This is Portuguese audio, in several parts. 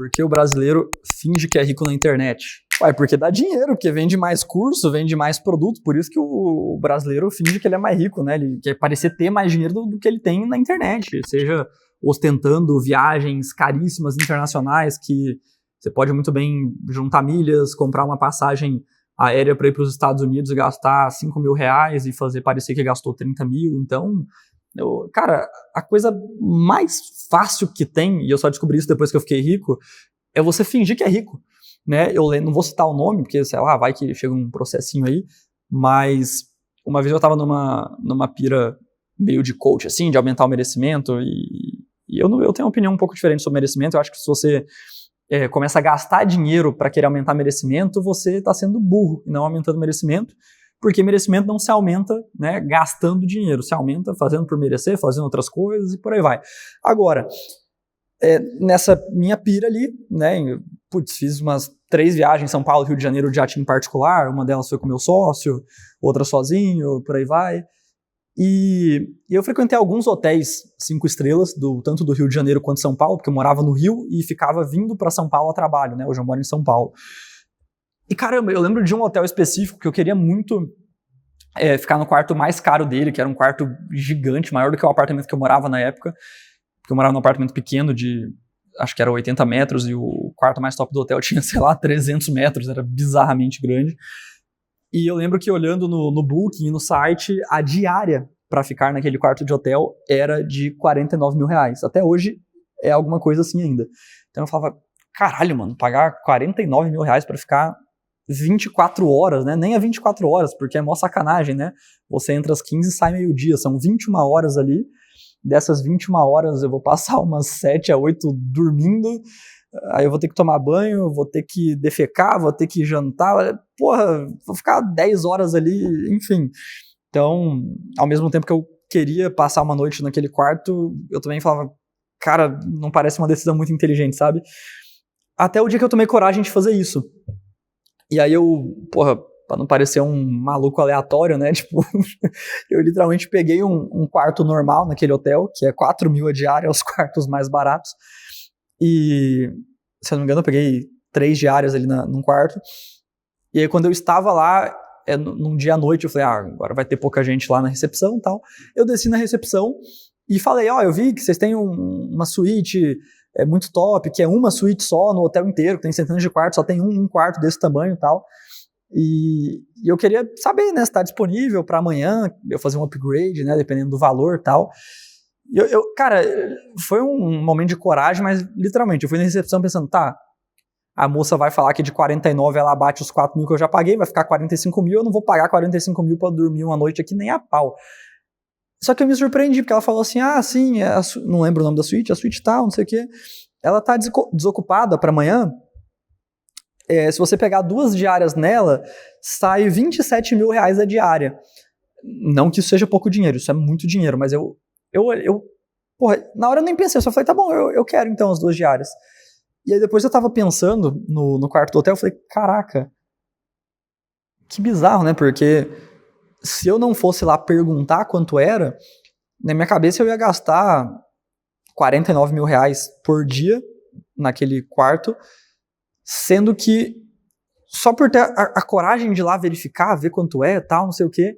Porque o brasileiro finge que é rico na internet. Ué, porque dá dinheiro, porque vende mais curso, vende mais produto, por isso que o brasileiro finge que ele é mais rico, né? Ele quer parecer ter mais dinheiro do que ele tem na internet, seja ostentando viagens caríssimas internacionais que você pode muito bem juntar milhas, comprar uma passagem aérea para ir para os Estados Unidos e gastar 5 mil reais e fazer parecer que gastou 30 mil. Então, cara, a coisa mais fácil que tem, e eu só descobri isso depois que eu fiquei rico, é você fingir que é rico, né? Eu não vou citar o nome, porque, sei lá, vai que chega um processinho aí, mas uma vez eu tava numa pira meio de coach, assim, de aumentar o merecimento, e eu tenho uma opinião um pouco diferente sobre merecimento. Eu acho que se você começa a gastar dinheiro para querer aumentar merecimento, você está sendo burro e não aumentando merecimento, porque merecimento não se aumenta, né, gastando dinheiro, se aumenta fazendo por merecer, fazendo outras coisas e por aí vai. Agora, nessa minha pira ali, né, fiz umas 3 viagens, São Paulo, Rio de Janeiro, de jatinho particular, uma delas foi com meu sócio, outra sozinho, por aí vai. E eu frequentei alguns hotéis 5 estrelas, tanto do Rio de Janeiro quanto São Paulo, porque eu morava no Rio e ficava vindo para São Paulo a trabalho, né? Hoje eu moro em São Paulo. E caramba, eu lembro de um hotel específico que eu queria muito ficar no quarto mais caro dele, que era um quarto gigante, maior do que o apartamento que eu morava na época, porque eu morava num apartamento pequeno acho que era 80 metros, e o quarto mais top do hotel tinha, sei lá, 300 metros, era bizarramente grande. E eu lembro que olhando no Booking e no site, a diária para ficar naquele quarto de hotel era de 49 mil reais. Até hoje é alguma coisa assim ainda. Então eu falava, caralho, mano, pagar 49 mil reais para ficar 24 horas, né? Nem é 24 horas, porque é mó sacanagem, né? Você entra às 15 e sai meio-dia, são 21 horas ali. Dessas 21 horas eu vou passar umas 7 a 8 dormindo. Aí eu vou ter que tomar banho, vou ter que defecar, vou ter que jantar, porra, vou ficar 10 horas ali, enfim. Então, ao mesmo tempo que eu queria passar uma noite naquele quarto, eu também falava, cara, não parece uma decisão muito inteligente, sabe? Até o dia que eu tomei coragem de fazer isso. E aí eu, porra, pra não parecer um maluco aleatório, né, tipo, eu literalmente peguei um quarto normal naquele hotel, que é 4 mil a diária, os quartos mais baratos. E, se eu não me engano, eu peguei 3 diárias ali num quarto. E aí, quando eu estava lá, num dia à noite, eu falei, agora vai ter pouca gente lá na recepção e tal. Eu desci na recepção e falei, eu vi que vocês têm uma suíte muito top, que é uma suíte só no hotel inteiro, que tem centenas de quartos, só tem um quarto desse tamanho e tal. E eu queria saber, né, se está disponível para amanhã, eu fazer um upgrade, né, dependendo do valor e tal. Cara, foi um momento de coragem, mas literalmente, eu fui na recepção pensando, tá, a moça vai falar que de 49 ela abate os 4 mil que eu já paguei, vai ficar 45 mil, eu não vou pagar 45 mil pra dormir uma noite aqui nem a pau. Só que eu me surpreendi, porque ela falou assim, sim, não lembro o nome da suíte, a suíte tal, não sei o quê, ela tá desocupada pra amanhã, se você pegar 2 diárias nela, sai 27 mil reais a diária. Não que isso seja pouco dinheiro, isso é muito dinheiro, mas porra, na hora eu nem pensei, eu só falei, tá bom, eu quero então as 2 diárias. E aí depois eu tava pensando no quarto do hotel, eu falei, caraca, que bizarro, né, porque se eu não fosse lá perguntar quanto era, na minha cabeça eu ia gastar 49 mil reais por dia naquele quarto, sendo que só por ter a coragem de ir lá verificar, ver quanto é, tal, não sei o quê,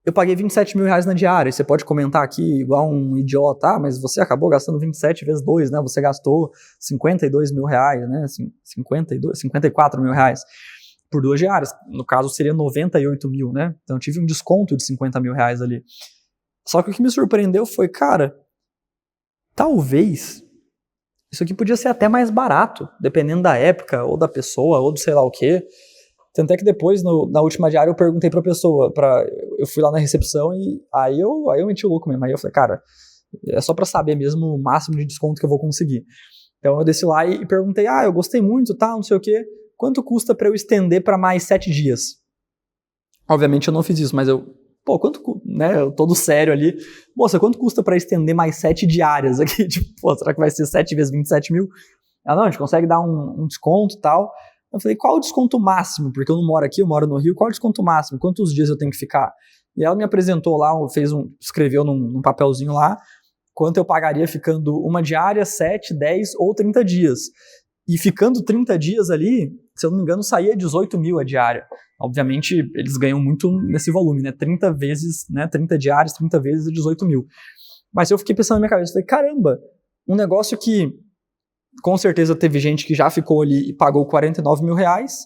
eu paguei 27 mil reais na diária. Você pode comentar aqui igual um idiota, mas você acabou gastando 27 vezes 2, né? Você gastou 52 mil reais, né? 54 mil reais por 2 diárias. No caso, seria 98 mil, né? Então eu tive um desconto de 50 mil reais ali. Só que o que me surpreendeu foi, cara, talvez isso aqui podia ser até mais barato, dependendo da época, ou da pessoa, ou do sei lá o quê. Tanto é que depois, na última diária, eu perguntei pra pessoa, eu fui lá na recepção e aí eu meti o louco mesmo. Aí eu falei, cara, é só pra saber mesmo o máximo de desconto que eu vou conseguir. Então eu desci lá e perguntei, eu gostei muito, tá, não sei o quê, quanto custa pra eu estender pra mais 7 dias? Obviamente eu não fiz isso, mas né, eu todo sério ali, moça, quanto custa pra estender mais 7 diárias aqui? Tipo, será que vai ser 7 vezes 27 mil? Não, a gente consegue dar um desconto e tal. Eu falei, qual o desconto máximo? Porque eu não moro aqui, eu moro no Rio, qual o desconto máximo? Quantos dias eu tenho que ficar? E ela me apresentou lá, escreveu num papelzinho lá, quanto eu pagaria ficando uma diária, 7, 10 ou 30 dias. E ficando 30 dias ali, se eu não me engano, saía 18 mil a diária. Obviamente, eles ganham muito nesse volume, né? 30 vezes, né? 30 diários, 30 vezes 18 mil. Mas eu fiquei pensando na minha cabeça, falei, caramba, um negócio que com certeza teve gente que já ficou ali e pagou 49 mil reais,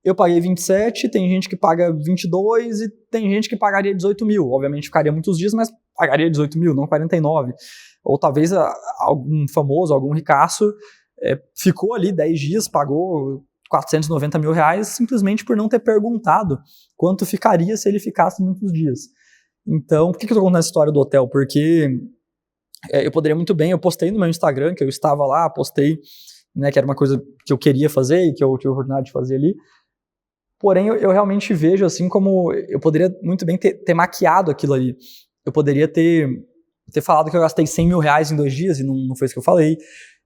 eu paguei 27, tem gente que paga 22 e tem gente que pagaria 18 mil. Obviamente ficaria muitos dias, mas pagaria 18 mil, não 49. Ou talvez algum famoso, algum ricaço, ficou ali 10 dias, pagou 490 mil reais simplesmente por não ter perguntado quanto ficaria se ele ficasse muitos dias. Então, por que eu tô contando essa história do hotel? Porque eu poderia muito bem, eu postei no meu Instagram que eu estava lá, postei, né, que era uma coisa que eu queria fazer e que eu tive a oportunidade de fazer ali. Porém, eu realmente vejo assim como eu poderia muito bem ter maquiado aquilo ali. Eu poderia ter falado que eu gastei 100 mil reais em 2 dias e não foi isso que eu falei.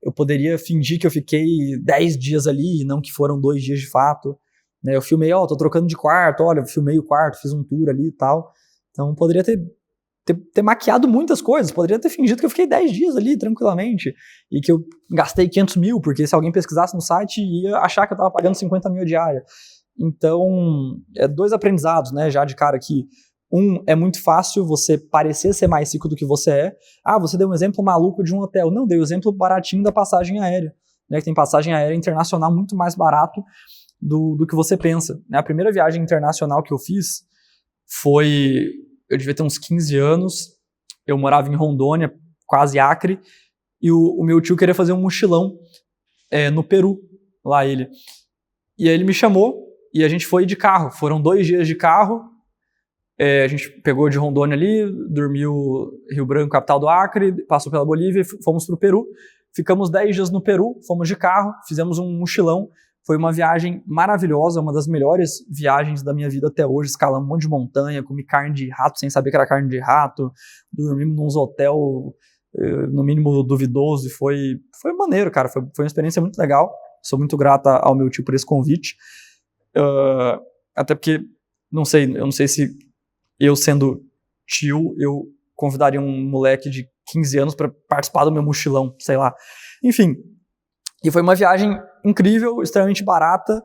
Eu poderia fingir que eu fiquei 10 dias ali e não que foram 2 dias de fato. Né? Eu filmei, tô trocando de quarto, olha, eu filmei o quarto, fiz um tour ali e tal. Então, poderia ter maquiado muitas coisas. Poderia ter fingido que eu fiquei 10 dias ali, tranquilamente. E que eu gastei 500 mil, porque se alguém pesquisasse no site, ia achar que eu estava pagando 50 mil diária. Então, 2 aprendizados, né, já de cara aqui. É muito fácil você parecer ser mais rico do que você é. Você deu um exemplo maluco de um hotel. Não, dei o exemplo baratinho da passagem aérea. Né, que tem passagem aérea internacional muito mais barato do que você pensa. Né, a primeira viagem internacional que eu fiz foi... Eu devia ter uns 15 anos. Eu morava em Rondônia, quase Acre. E o meu tio queria fazer um mochilão no Peru, lá ele. E aí ele me chamou e a gente foi de carro. Foram 2 dias de carro. A gente pegou de Rondônia ali, dormiu Rio Branco, capital do Acre, passou pela Bolívia e fomos para o Peru. Ficamos 10 dias no Peru, fomos de carro, fizemos um mochilão. Foi uma viagem maravilhosa, uma das melhores viagens da minha vida até hoje. Escalamos um monte de montanha, comi carne de rato sem saber que era carne de rato, dormimos num hotel no mínimo duvidoso e foi maneiro, cara. Foi uma experiência muito legal. Sou muito grata ao meu tio por esse convite. Até porque, eu não sei se eu sendo tio, eu convidaria um moleque de 15 anos para participar do meu mochilão, sei lá. Enfim, e foi uma viagem incrível, extremamente barata,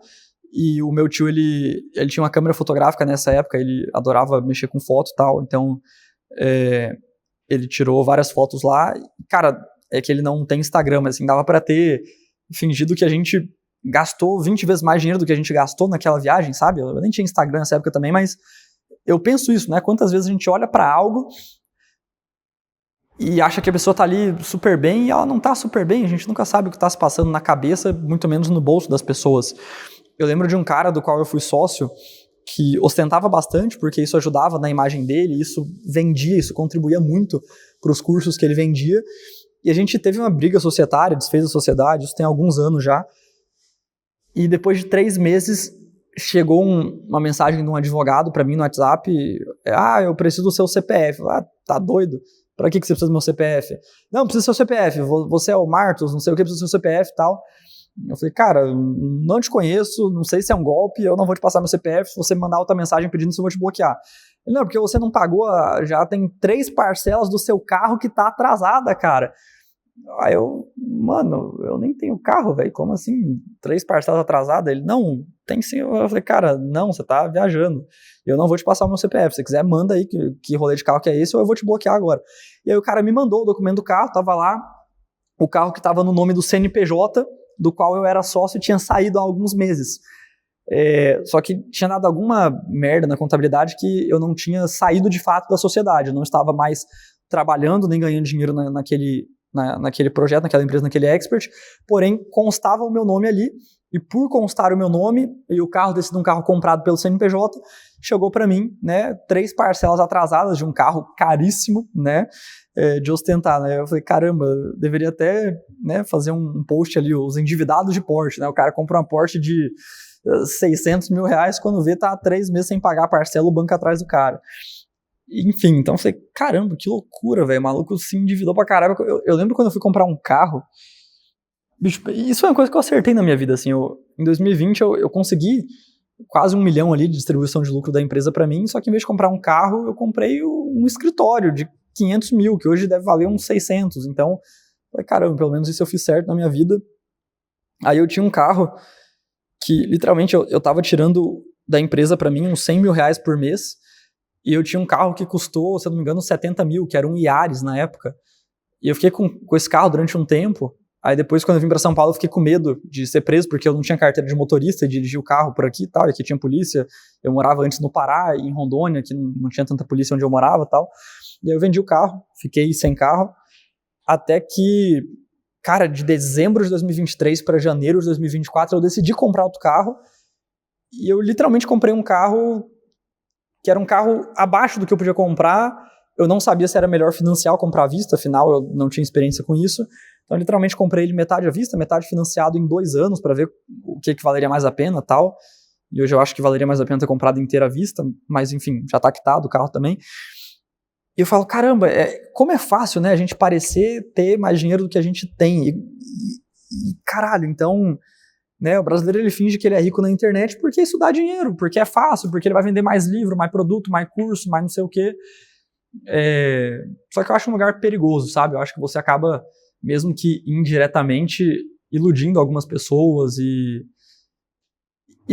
e o meu tio, ele tinha uma câmera fotográfica nessa época, ele adorava mexer com foto e tal, então ele tirou várias fotos lá. Cara, é que ele não tem Instagram, mas assim, dava para ter fingido que a gente gastou 20 vezes mais dinheiro do que a gente gastou naquela viagem, sabe? Eu nem tinha Instagram nessa época também, mas eu penso isso, né? Quantas vezes a gente olha para algo e acha que a pessoa tá ali super bem e ela não tá super bem, a gente nunca sabe o que tá se passando na cabeça, muito menos no bolso das pessoas. Eu lembro de um cara do qual eu fui sócio que ostentava bastante, porque isso ajudava na imagem dele, isso vendia, isso contribuía muito para os cursos que ele vendia, e a gente teve uma briga societária, desfez a sociedade, isso tem alguns anos já, e depois de 3 meses chegou uma mensagem de um advogado para mim no WhatsApp, eu preciso do seu CPF. Tá doido? Para que você precisa do meu CPF? Não, precisa do seu CPF, você é o Martos, não sei o que, precisa do seu CPF e tal. Eu falei, cara, não te conheço, não sei se é um golpe, eu não vou te passar meu CPF, se você me mandar outra mensagem pedindo isso, eu vou te bloquear. Ele, não, porque você não pagou, já tem 3 parcelas do seu carro que tá atrasada, cara. Aí eu nem tenho carro, velho, como assim? 3 parcelas atrasadas? Ele, não, tem sim. Eu falei, cara, não, você tá viajando, eu não vou te passar o meu CPF, se você quiser manda aí que rolê de carro que é esse ou eu vou te bloquear agora. E aí o cara me mandou o documento do carro, tava lá, o carro que tava no nome do CNPJ, do qual eu era sócio e tinha saído há alguns meses. Só que tinha dado alguma merda na contabilidade que eu não tinha saído de fato da sociedade, eu não estava mais trabalhando nem ganhando dinheiro naquele projeto, naquela empresa, naquele expert, porém constava o meu nome ali, e por constar o meu nome, e o carro ter sido um carro comprado pelo CNPJ, chegou para mim, né, 3 parcelas atrasadas de um carro caríssimo, né, de ostentar, né, eu falei, caramba, deveria até, né, fazer um post ali, os endividados de Porsche, né, o cara compra uma Porsche de 600 mil reais, quando vê tá há 3 meses sem pagar a parcela, o banco atrás do cara. Enfim, então eu falei, caramba, que loucura, velho, o maluco se endividou pra caramba. Eu lembro quando eu fui comprar um carro, bicho, isso é uma coisa que eu acertei na minha vida, assim, em 2020 eu consegui quase 1 milhão ali de distribuição de lucro da empresa pra mim, só que em vez de comprar um carro, eu comprei um escritório de 500 mil, que hoje deve valer uns 600, então, eu falei, caramba, pelo menos isso eu fiz certo na minha vida, Aí eu tinha um carro que, literalmente, eu tava tirando da empresa pra mim uns 100 mil reais por mês, e eu tinha um carro que custou, se eu não me engano, 70 mil, que era um Yaris na época. E eu fiquei com esse carro durante um tempo. Aí depois, quando eu vim pra São Paulo, eu fiquei com medo de ser preso, porque eu não tinha carteira de motorista, dirigir o carro por aqui e tal, e aqui tinha polícia. Eu morava antes no Pará, em Rondônia, que não tinha tanta polícia onde eu morava e tal. E aí eu vendi o carro, fiquei sem carro, até que, cara, de dezembro de 2023 para janeiro de 2024, eu decidi comprar outro carro, e eu literalmente comprei um carro que era um carro abaixo do que eu podia comprar. Eu não sabia se era melhor financiar ou comprar à vista, afinal eu não tinha experiência com isso. Então, literalmente, comprei ele metade à vista, metade financiado em 2 anos, para ver o que valeria mais a pena e tal. E hoje eu acho que valeria mais a pena ter comprado inteira à vista, mas enfim, já tá quitado o carro também. E eu falo, caramba, como é fácil, né, a gente parecer ter mais dinheiro do que a gente tem. E caralho, então, né, o brasileiro ele finge que ele é rico na internet porque isso dá dinheiro, porque é fácil, porque ele vai vender mais livro, mais produto, mais curso, mais não sei o quê. Só que eu acho um lugar perigoso, sabe? Eu acho que você acaba, mesmo que indiretamente, iludindo algumas pessoas e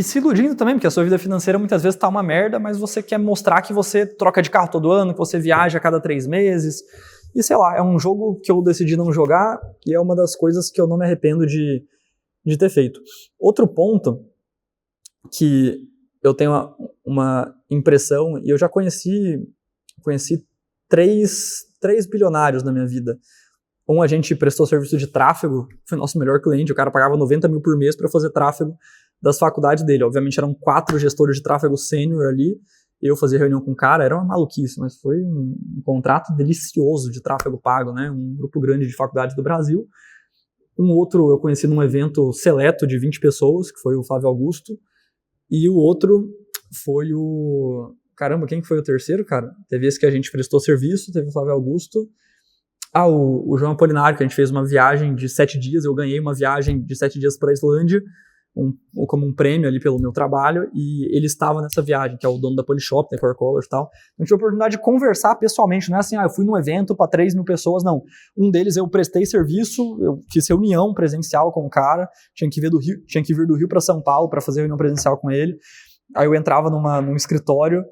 se iludindo também, porque a sua vida financeira muitas vezes tá uma merda, mas você quer mostrar que você troca de carro todo ano, que você viaja a cada 3 meses, e sei lá, é um jogo que eu decidi não jogar, e é uma das coisas que eu não me arrependo de ter feito. Outro ponto que eu tenho uma impressão, e eu já conheci 3 bilionários na minha vida. A gente prestou serviço de tráfego, foi nosso melhor cliente, o cara pagava 90 mil por mês para fazer tráfego das faculdades dele. Obviamente eram 4 gestores de tráfego sênior ali, eu fazia reunião com o cara, era uma maluquice, mas foi um contrato delicioso de tráfego pago, né? Um grupo grande de faculdades do Brasil. Um outro eu conheci num evento seleto de 20 pessoas, que foi o Flávio Augusto, e o outro foi o... Caramba, quem foi o terceiro, cara? Teve esse que a gente prestou serviço, teve o Flávio Augusto. O João Apolinário, que a gente fez uma viagem de 7 dias, eu ganhei uma viagem de 7 dias para a Islândia, como um prêmio ali pelo meu trabalho, e ele estava nessa viagem, que é o dono da Polishop, da Core Colors e tal. Então, tive a oportunidade de conversar pessoalmente, não é assim, eu fui num evento para 3 mil pessoas, não. Um deles eu prestei serviço, eu fiz reunião presencial com o cara, tinha que vir do Rio para São Paulo para fazer reunião presencial com ele. Aí eu entrava num escritório,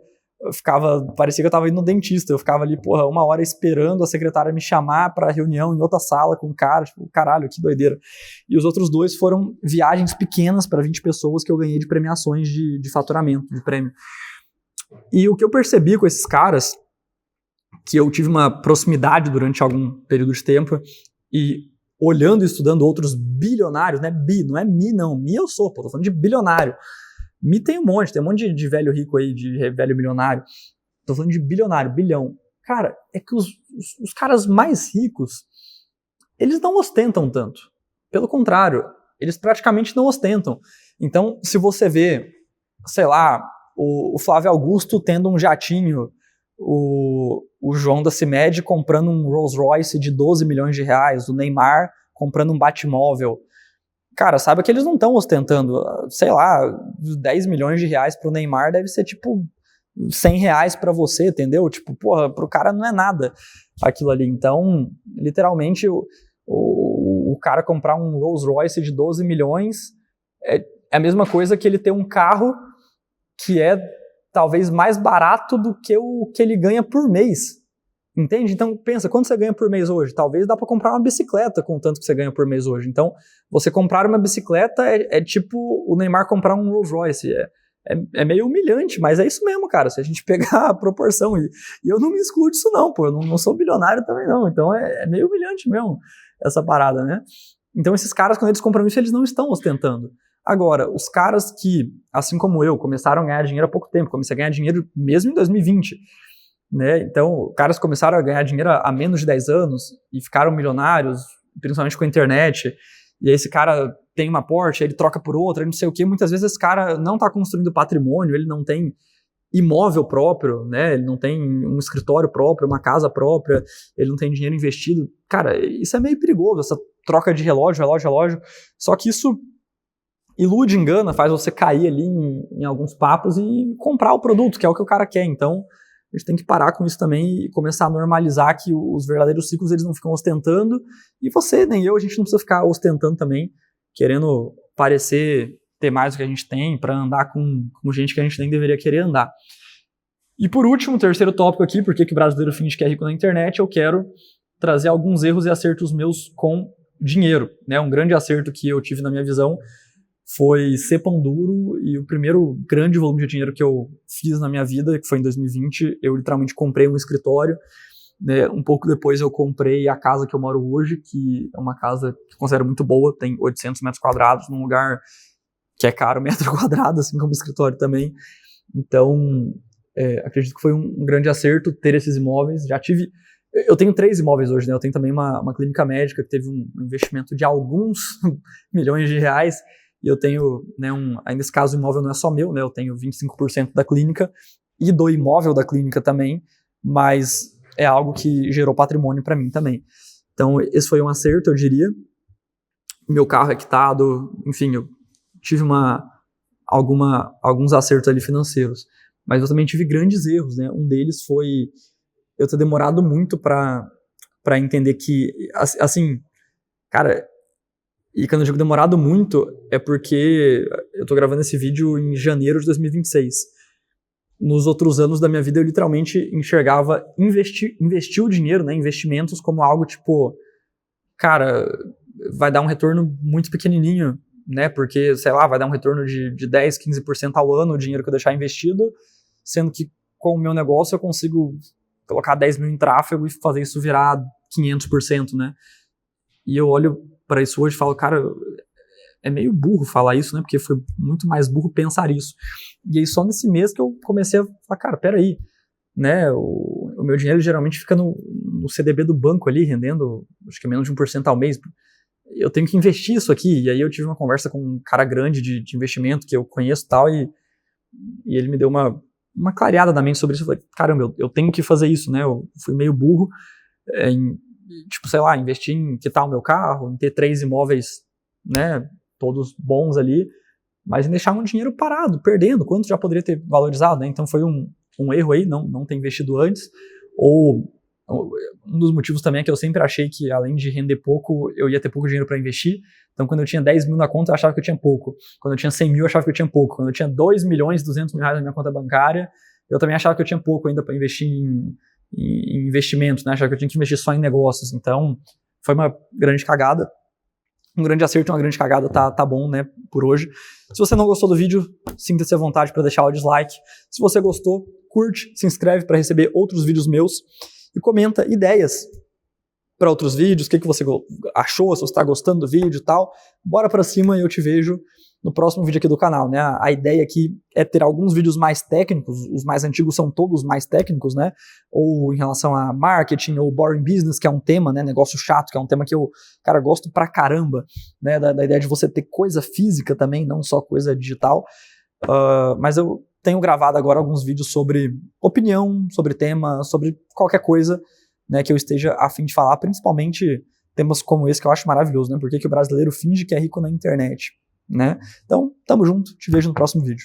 parecia que eu tava indo no dentista, eu ficava ali, 1 hora esperando a secretária me chamar pra reunião em outra sala com o cara, caralho, que doideira. E os outros 2 foram viagens pequenas para 20 pessoas que eu ganhei de premiações de faturamento, de prêmio. E o que eu percebi com esses caras, que eu tive uma proximidade durante algum período de tempo, e olhando e estudando outros bilionários, né, não é mi não, mi eu sou, tô falando de bilionário. Mi tem um monte de velho rico aí, de velho milionário. Tô falando de bilionário, bilhão. Cara, é que os caras mais ricos, eles não ostentam tanto. Pelo contrário, eles praticamente não ostentam. Então, se você vê, sei lá, o Flávio Augusto tendo um jatinho, o João da CIMED comprando um Rolls Royce de 12 milhões de reais, o Neymar comprando um Batmóvel, cara, sabe que eles não estão ostentando, sei lá, 10 milhões de reais pro Neymar deve ser tipo 100 reais pra você, entendeu? Tipo, pro cara não é nada aquilo ali. Então, literalmente, o cara comprar um Rolls Royce de 12 milhões é a mesma coisa que ele ter um carro que é talvez mais barato do que o que ele ganha por mês. Entende? Então, pensa, quanto você ganha por mês hoje? Talvez dá para comprar uma bicicleta com o tanto que você ganha por mês hoje. Então, você comprar uma bicicleta é tipo o Neymar comprar um Rolls Royce. É meio humilhante, mas é isso mesmo, cara. Se a gente pegar a proporção. E eu não me excluo disso não, pô. Eu não sou bilionário também não. Então, é meio humilhante mesmo essa parada, né? Então, esses caras, quando eles compram isso, eles não estão ostentando. Agora, os caras que, assim como eu, começaram a ganhar dinheiro há pouco tempo, comecei a ganhar dinheiro mesmo em 2020, né? Então, caras começaram a ganhar dinheiro há menos de 10 anos e ficaram milionários, principalmente com a internet, e aí esse cara tem uma Porsche, ele troca por outra, não sei o quê. Muitas vezes esse cara não está construindo patrimônio, ele não tem imóvel próprio, né? Ele não tem um escritório próprio, uma casa própria, ele não tem dinheiro investido. Cara, isso é meio perigoso, essa troca de relógio. Só que isso ilude, engana, faz você cair ali em alguns papos e comprar o produto, que é o que o cara quer. Então, a gente tem que parar com isso também e começar a normalizar que os verdadeiros ricos, eles não ficam ostentando, e você, nem eu, a gente não precisa ficar ostentando também. querendo parecer ter mais do que a gente tem, para andar com gente que a gente nem deveria querer andar. E por último, o terceiro tópico aqui, por que o brasileiro finge que é rico na internet, eu quero trazer alguns erros e acertos meus com dinheiro, né? Um grande acerto que eu tive na minha visão foi ser pão duro, e o primeiro grande volume de dinheiro que eu fiz na minha vida, que foi em 2020, eu literalmente comprei um escritório, né? Um pouco depois eu comprei a casa que eu moro hoje, que é uma casa que eu considero muito boa, tem 800 metros quadrados, num lugar que é caro metro quadrado, assim como o escritório também. Então, acredito que foi um grande acerto ter esses imóveis. Eu tenho 3 imóveis hoje, né? Eu tenho também uma clínica médica que teve um investimento de alguns milhões de reais, e eu tenho, né, aí nesse caso o imóvel não é só meu, né? Eu tenho 25% da clínica e do imóvel da clínica também, mas é algo que gerou patrimônio para mim também. Então esse foi um acerto, eu diria. Meu carro é quitado, enfim, eu tive alguns acertos ali financeiros, mas eu também tive grandes erros, né? Um deles foi eu ter demorado muito para entender que, assim, cara, e quando eu digo demorado muito, é porque eu tô gravando esse vídeo em janeiro de 2026. Nos outros anos da minha vida, eu literalmente enxergava investir o dinheiro, né, investimentos, como algo tipo, cara, vai dar um retorno muito pequenininho, né, porque, sei lá, vai dar um retorno de 10, 15% ao ano o dinheiro que eu deixar investido, sendo que com o meu negócio eu consigo colocar 10 mil em tráfego e fazer isso virar 500%, né? E eu olho para isso hoje e falo, cara, é meio burro falar isso, né? Porque foi muito mais burro pensar isso. E aí só nesse mês que eu comecei a falar, cara, peraí, né? O meu dinheiro geralmente fica no CDB do banco ali, rendendo, acho que menos de 1% ao mês. Eu tenho que investir isso aqui. E aí eu tive uma conversa com um cara grande de investimento que eu conheço e tal, e ele me deu uma clareada na mente sobre isso. Eu falei, caramba, eu tenho que fazer isso, né? Eu fui meio burro tipo, sei lá, investir em quitar o meu carro, em ter 3 imóveis, né, todos bons ali, mas em deixar um dinheiro parado, perdendo, quanto já poderia ter valorizado, né? Então foi um erro aí, não ter investido antes, ou um dos motivos também é que eu sempre achei que, além de render pouco, eu ia ter pouco dinheiro para investir. Então, quando eu tinha 10 mil na conta, eu achava que eu tinha pouco. Quando eu tinha 100 mil, eu achava que eu tinha pouco. Quando eu tinha 2 milhões e 200 mil reais na minha conta bancária, eu também achava que eu tinha pouco ainda para investir em investimentos, né? Achava que eu tinha que investir só em negócios. Então, foi uma grande cagada. Um grande acerto e uma grande cagada, tá bom, né, por hoje. Se você não gostou do vídeo, sinta-se à vontade para deixar o dislike. Se você gostou, curte, se inscreve para receber outros vídeos meus e comenta ideias para outros vídeos, o que você achou, se você está gostando do vídeo e tal. Bora para cima e eu te vejo no próximo vídeo aqui do canal, né? A ideia aqui é ter alguns vídeos mais técnicos, os mais antigos são todos mais técnicos, né? Ou em relação a marketing, ou boring business, que é um tema, né? Negócio chato, que é um tema que eu, cara, gosto pra caramba, né? Da ideia de você ter coisa física também, não só coisa digital. Mas eu tenho gravado agora alguns vídeos sobre opinião, sobre tema, sobre qualquer coisa, né, que eu esteja a fim de falar, principalmente temas como esse que eu acho maravilhoso, né? Por que o brasileiro finge que é rico na internet, né? Então, tamo junto, te vejo no próximo vídeo.